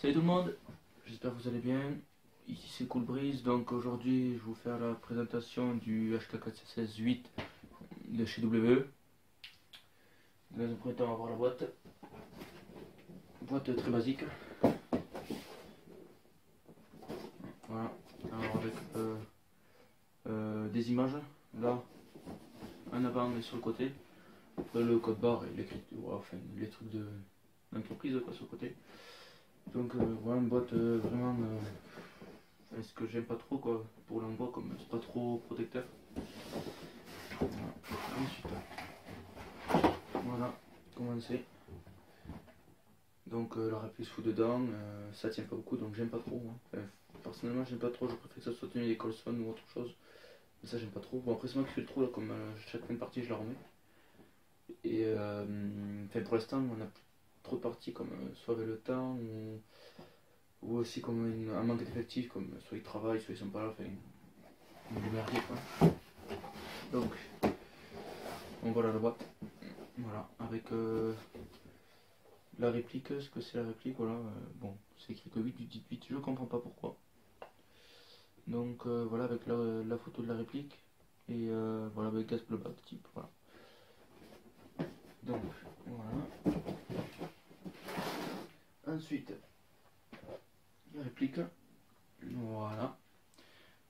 Salut tout le monde, j'espère que vous allez bien. Ici c'est Cool Breeze, donc aujourd'hui je vais vous faire la présentation du HK416-8 de chez WE. Dans un premier temps on va voir la boîte. Boîte très basique. Voilà, alors avec des images, là, en avant et sur le côté. Le code barre et l'écriture, enfin les trucs d'entreprise sur le côté. Donc voilà une boîte vraiment ce que j'aime pas trop quoi pour l'envoi, comme c'est pas trop protecteur. Voilà. Ensuite voilà comment c'est. Donc la réplique se fout dedans, ça tient pas beaucoup donc j'aime pas trop. Enfin, personnellement j'aime pas trop, je préfère que ça soit tenu des Colson ou autre chose. Mais ça j'aime pas trop. Bon après c'est moi qui fais le trou là, comme chaque fin de partie je la remets. Et enfin, pour l'instant on a plus trop de parties comme soit avec le temps ou aussi comme un manque d'effectifs, comme soit ils travaillent, soit ils sont pas là, enfin une démerdier quoi. Donc on voit là la boîte, voilà, avec la réplique, ce que c'est la réplique, voilà, bon c'est écrit que 8 du 18, je comprends pas pourquoi. Donc voilà avec la photo de la réplique et voilà avec gaz bleu type, voilà. Donc voilà. Ensuite la réplique, voilà.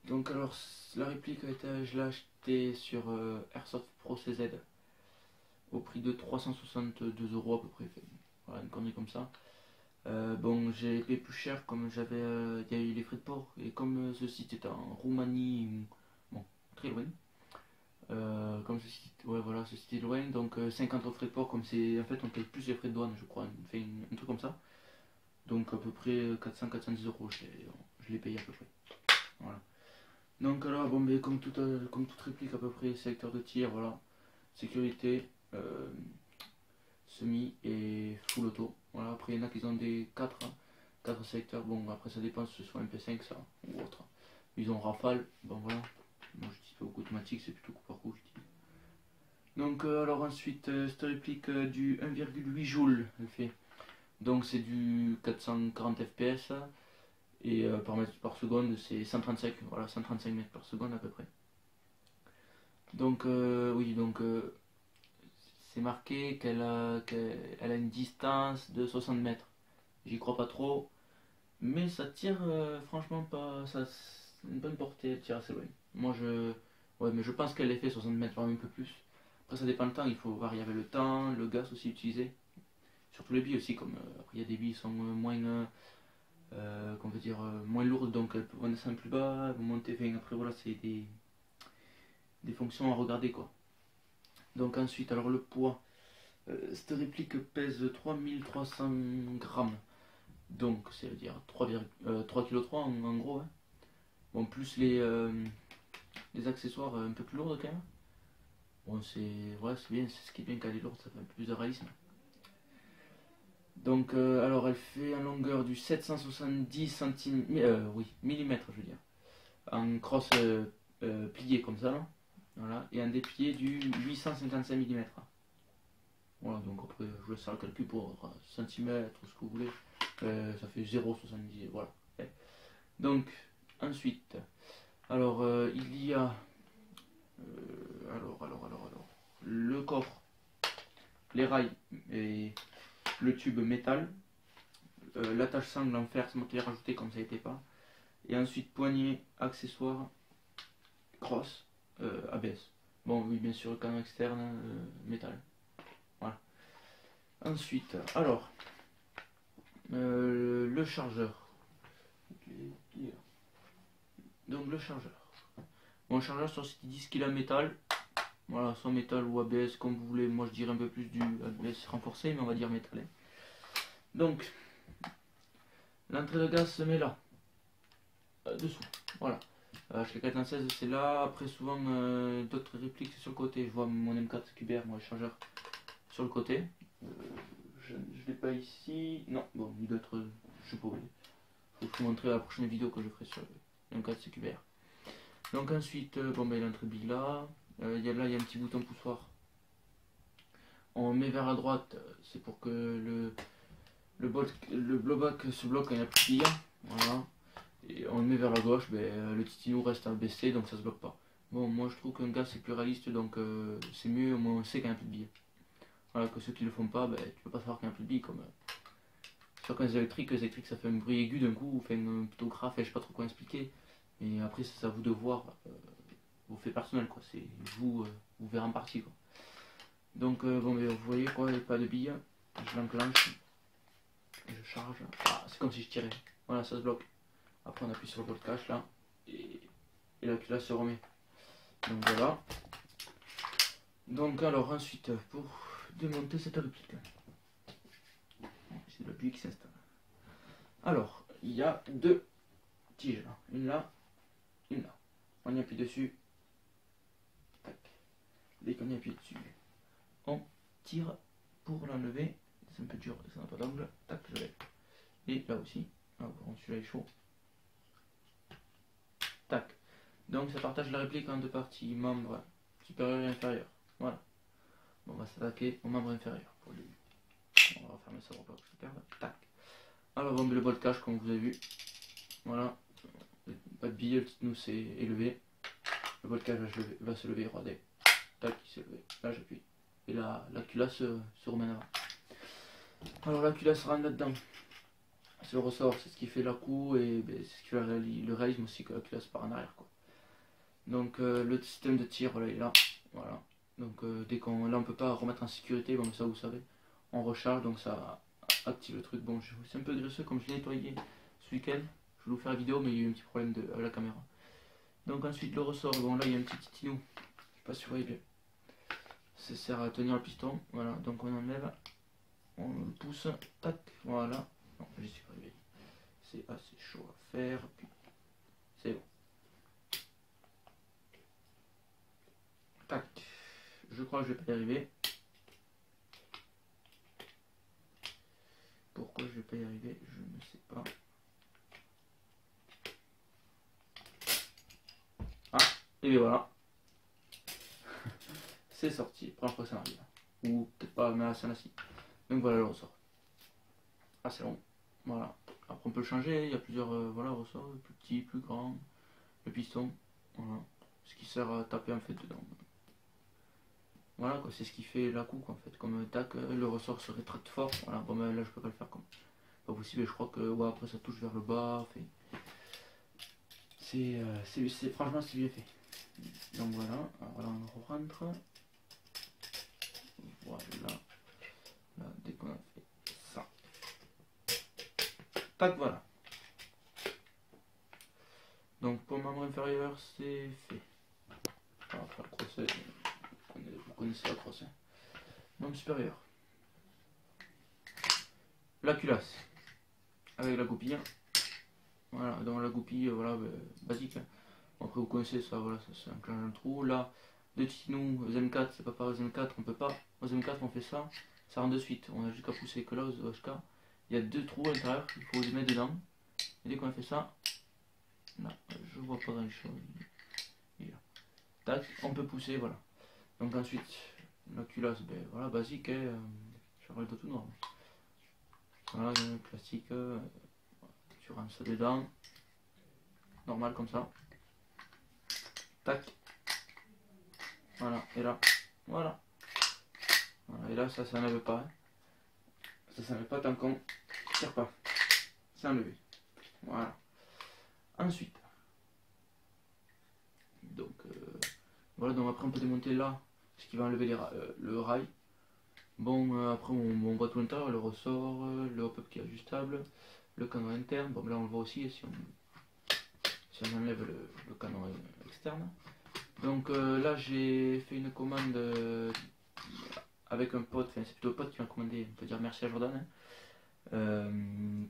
Donc alors la réplique je l'ai acheté sur Airsoft Pro CZ au prix de 362 € à peu près, voilà une connerie comme ça. Bon j'ai payé plus cher comme j'avais, il y a eu les frais de port et comme ce site est en Roumanie, bon très loin, comme ce site, ouais voilà ce site est loin, donc 50 € de frais de port, comme c'est en fait on paye plus les frais de douane je crois, enfin, un truc comme ça, donc à peu près 400-410 € je l'ai payé à peu près, voilà. Donc alors bon mais comme toute réplique à peu près, secteur de tir, voilà, sécurité, semi et full auto, voilà. Après il y en a qui ont des 4 secteurs, bon après ça dépend si ce soit MP5 ça ou autre. Ils ont rafale, bon voilà, moi j'utilise pas beaucoup automatique, c'est plutôt coup par coup j'utilise. Donc alors ensuite cette réplique du 1,8 joules elle fait, donc c'est du 440 fps. Et par mètre par seconde c'est 135, voilà 135 mètres par seconde à peu près. Donc oui, donc c'est marqué qu'elle a une distance de 60 mètres. J'y crois pas trop, mais ça tire franchement pas, ça une bonne portée, elle tire assez loin. Moi ouais mais je pense qu'elle est fait 60 mètres, voire un peu plus. Après ça dépend le temps, il faut varier avec le temps, le gaz aussi utilisé. Surtout les billes aussi, comme après il y a des billes qui sont moins qu'on peut dire moins lourdes, donc elles peuvent descendre plus bas, vont monter, enfin, après voilà c'est des fonctions à regarder quoi. Donc ensuite alors le poids, cette réplique pèse 3300 grammes, donc c'est à dire 3,3 kg en gros, hein. Bon plus les accessoires un peu plus lourds quand même. Bon c'est bien, c'est ce qui est bien quand elle est lourde, ça fait un peu plus de réalisme. Donc alors elle fait en longueur du 770 cm, oui, millimètres je veux dire, en crosse plié comme ça là. Voilà, et un déplié du 855 mm. Voilà, donc après je laisse ça le calcul pour centimètres ou ce que vous voulez, ça fait 0,70, voilà. Donc ensuite alors il y a le coffre, les rails et le tube métal, l'attache sangle en fer, c'est moi qui l'ai rajouté comme ça n'était pas, et ensuite poignée, accessoires, crosse, ABS. Bon oui bien sûr le canon externe, métal. Voilà. Ensuite, alors le chargeur. Donc le chargeur. Mon chargeur sur site 10 kg métal. Voilà, soit métal ou ABS comme vous voulez. Moi je dirais un peu plus du ABS renforcé, mais on va dire métal. Donc l'entrée de gaz se met là, dessous. Voilà. HK416 c'est là. Après souvent d'autres répliques c'est sur le côté. Je vois mon M4 QBR, moi le chargeur sur le côté. Je l'ai pas ici. Non, bon, il doit être. Je sais pas où il est. Je vais vous montrer à la prochaine vidéo que je ferai sur le M4 CQBR. Donc ensuite, bon ben l'entrée bille là. Là il y a un petit bouton poussoir. On met vers la droite, c'est pour que le blowback se bloque quand il n'y a plus de billes. Voilà. Et on le met vers la gauche, ben, le titinou reste à baisser donc ça se bloque pas. Bon, moi je trouve qu'un gaz c'est plus réaliste donc c'est mieux, au moins on sait qu'il n'y a plus de billes. Voilà, que ceux qui le font pas, ben, tu peux pas savoir qu'il n'y a plus de billes. Comme sur les électriques ça fait un bruit aigu d'un coup, fait plutôt grave, et je sais pas trop quoi expliquer. Mais après, c'est à vous de voir, vos faits personnels quoi, c'est vous, vous verrez en partie quoi. Donc, bon, mais vous voyez quoi, il n'y a pas de billes, je l'enclenche, je charge, ah, c'est comme si je tirais, voilà, ça se bloque. Après, on appuie sur le blocage là, et la culasse se remet. Donc voilà. Donc alors ensuite, pour démonter cette réplique, c'est de la pluie qui s'installe. Alors, il y a deux tiges là, une là, une là. On y appuie dessus. Tac. Dès qu'on y appuie dessus, on tire pour l'enlever. C'est un peu dur, ça n'a pas d'angle. Tac, je l'ai. Et là aussi. Ah bon, celui-là est chaud. Tac. Donc ça partage la réplique en deux parties, membre supérieur et inférieur. Voilà. Bon, on va s'attaquer au membre inférieur pour le début. On va refermer ça pour pas que je perde. Tac. Alors on met le blocage comme vous avez vu. Voilà. Pas de billes, le titinou s'est élevé. Le blocage va se lever, regardez. Tac, il s'est levé. Là j'appuie. Et là, la culasse se remet en avant. Alors la culasse rentre là-dedans. C'est le ressort, c'est ce qui fait la coup et ben, c'est ce qui fait le réalisme aussi que la culasse part en arrière quoi. Donc le système de tir, voilà, il est là. Voilà. Donc dès qu'on là on peut pas remettre en sécurité, comme ça vous savez. On recharge, donc ça active le truc. Bon, c'est un peu graisseux comme je l'ai nettoyé ce week-end. Je vais vous faire la vidéo, mais il y a eu un petit problème avec la caméra. Donc ensuite le ressort, bon là il y a un petit titinou. Je sais pas si vous voyez bien. Ça sert à tenir le piston. Voilà, donc on enlève. On le pousse. Tac, voilà. Non, j'y suis pas arrivé. C'est assez chaud à faire. Puis c'est bon. Tac. Je crois que je vais pas y arriver. Pourquoi je vais pas y arriver, je ne sais pas. Ah, et bien voilà. C'est sorti. Première fois que ça arrive. Ou peut-être pas, mais là ça ainsi. Donc voilà le ressort. Ah c'est long. Voilà. Après on peut le changer, il y a plusieurs voilà, ressorts, plus petits, plus grands. Le piston. Voilà. Ce qui sert à taper en fait dedans. Voilà quoi, c'est ce qui fait la coup quoi, en fait. Comme tac, le ressort se rétracte fort. Voilà, bon ben là je peux pas le faire comme. Pas possible, je crois que ouais, après ça touche vers le bas. C'est franchement c'est bien fait. Donc voilà, alors là on rentre. Voilà. Là, dès qu'on a fait ça. Tac, voilà. Donc pour le membre inférieur, c'est fait. On va faire le crochet. Vous connaissez la crochet. Membre supérieur. La culasse. Avec la goupille. Voilà, donc la goupille, voilà, basique. Après vous connaissez ça, voilà, ça c'est un clenche un trou. Là, deux titinous, Z4, c'est pas pareil, Z4, on peut pas. Au Z4 on fait ça, ça rentre de suite. On a jusqu'à pousser que là, au HK. Il y a deux trous à l'intérieur, il faut les mettre dedans. Et dès qu'on a fait ça, là, je vois pas grand chose. Tac, on peut pousser, voilà. Donc ensuite, la culasse, ben voilà, basique, hein, je regarde tout noir. Voilà, classique, tu rentres ça dedans, normal comme ça. Tac, voilà, et là, voilà. Voilà, et là, ça s'enlève pas. Hein. Ça s'enlève pas tant qu'on tire pas. C'est enlevé. Voilà. Ensuite, donc voilà, donc après on peut démonter là, ce qui va enlever le rail. Bon, après on voit tout l'intérieur, le ressort, le hop-up qui est ajustable, le canon interne. Bon, là on le voit aussi si on enlève le canon externe. Donc là j'ai fait une commande avec un pote, enfin c'est plutôt le pote qui m'a commandé, on peut dire merci à Jordan, hein,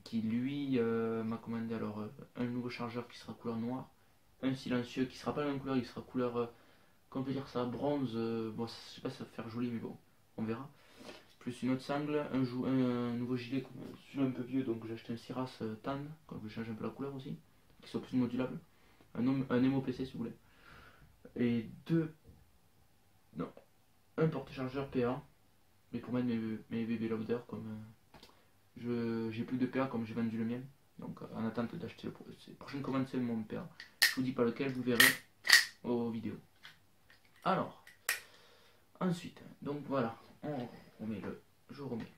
qui lui m'a commandé alors un nouveau chargeur qui sera couleur noire, un silencieux qui sera pas la même couleur, il sera couleur, comment on peut dire ça, bronze, bon je sais pas si ça va faire joli mais bon, on verra. Plus une autre sangle, un nouveau gilet, celui-là un peu vieux donc j'ai acheté un Siras Tan, quand je vais changer un peu la couleur aussi, qui soit plus modulable, un MOPC si vous voulez, et un porte-chargeur PA, mais pour mettre mes bébés loader comme j'ai plus de PA comme j'ai vendu le mien. Donc en attente d'acheter la prochaine commande, c'est mon PA. Je vous dis pas lequel, vous verrez aux vidéos. Alors, ensuite, donc voilà, je remets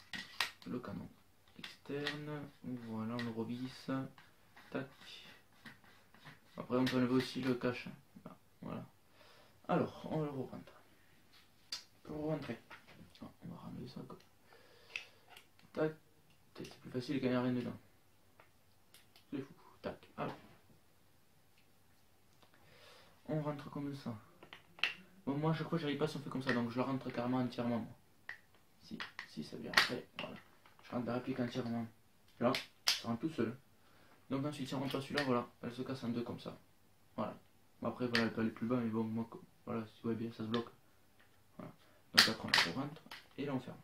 le canon externe. Voilà, on le revisse. Tac. Après, on peut enlever aussi le cache. Voilà. Alors, on le rentre. Pour rentrer, on va ramener ça comme. Tac. C'est plus facile quand il n'y a rien dedans. C'est fou. Tac. Alors. On rentre comme ça. Bon, moi, à chaque fois, j'arrive pas si on fait comme ça. Donc, je le rentre carrément entièrement. Moi. Si, ça vient après. Voilà. Je rentre la réplique entièrement. Là, ça rentre tout seul. Donc, ensuite, si on rentre pas celui-là, voilà. Elle se casse en deux comme ça. Voilà. Après, voilà, elle peut aller plus bas. Mais bon, moi, voilà, si vous voyez bien, ça se bloque. Voilà. Donc, après, on rentre. Et là, on ferme.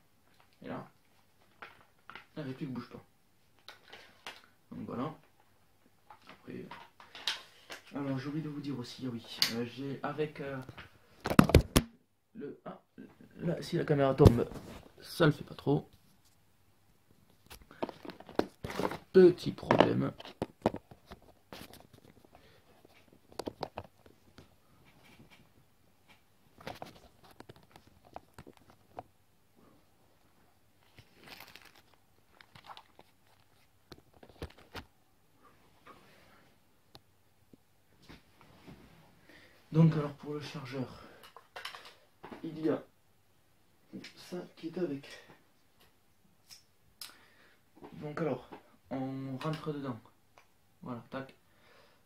Et là, la réplique bouge pas. Donc, voilà. Après. Alors, j'ai oublié de vous dire aussi, oui, j'ai avec le... Ah, là, si la caméra tombe, ça le fait pas trop. Petit problème. Donc, alors, pour le chargeur, il y a ça qui est avec. Donc, alors, on rentre dedans. Voilà, tac.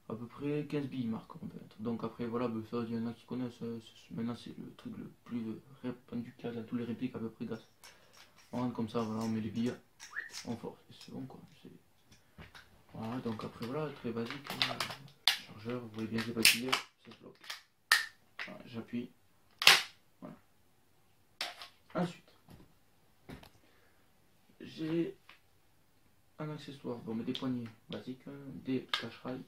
À peu près 15 billes marque on peut mettre. Donc après voilà, ça il y en a qui connaissent, maintenant c'est le truc le plus répandu qu'il y a dans tous les répliques à peu près gaz. On rentre comme ça, voilà, on met les billes, on force, et c'est bon quoi. Voilà, donc après voilà, très basique, chargeur, vous voyez bien j'ai pas de billet, ça se bloque. Voilà, j'appuie. Voilà. Ensuite, j'ai un accessoire, bon mais des poignées basiques, des cache-rails.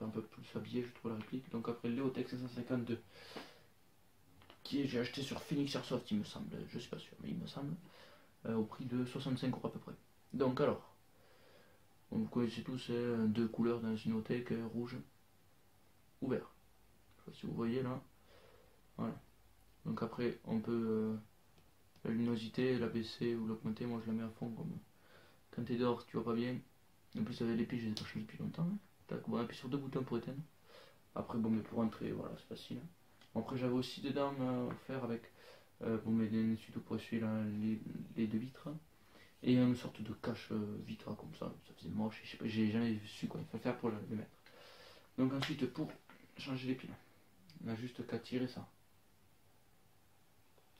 Un peu plus habillé, je trouve la réplique. Donc après le Leotech 552 qui j'ai acheté sur Phoenix Airsoft, il me semble, je suis pas sûr, mais il me semble, au prix de 65 € à peu près. Donc alors, bon, vous connaissez tous, c'est deux couleurs dans une Leotech, rouge ou vert. Je sais pas si vous voyez là. Voilà. Donc après on peut la luminosité, la baisser ou l'augmenter. Moi je la mets à fond comme quand t'es dehors tu vois pas bien. En plus avec les piles, je les ai pas changées depuis longtemps. Hein. Tac, bon, on appuie sur deux boutons pour éteindre. Après, bon, mais pour entrer, voilà, c'est facile. Bon, après, j'avais aussi dedans offert avec, bon, mais des essuie-tout pour essuyer les deux vitres. Et une sorte de cache vitre comme ça faisait moche. Je sais pas, j'ai jamais su quoi il faut faire pour le mettre. Donc, ensuite, pour changer les piles, on a juste qu'à tirer ça.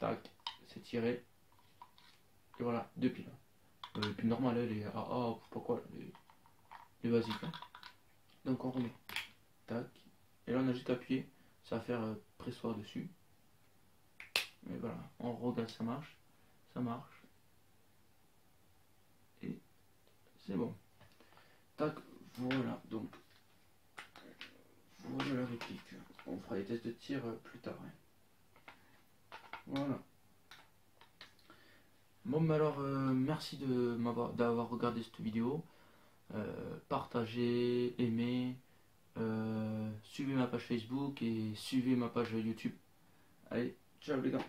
Tac, c'est tiré. Et voilà, deux piles. Les piles normales, les AA, ou je sais pas quoi, les basiques. Hein. Donc, on remet. Tac. Et là on a juste appuyé, ça va faire pressoir dessus. Et voilà, on regarde ça marche. Et c'est bon. Tac, voilà, donc voilà la réplique. On fera les tests de tir plus tard. Hein. Voilà. Bon mais alors merci d'avoir regardé cette vidéo. Partagez, aimez. Suivez ma page Facebook et suivez ma page YouTube. Allez, ciao les gars.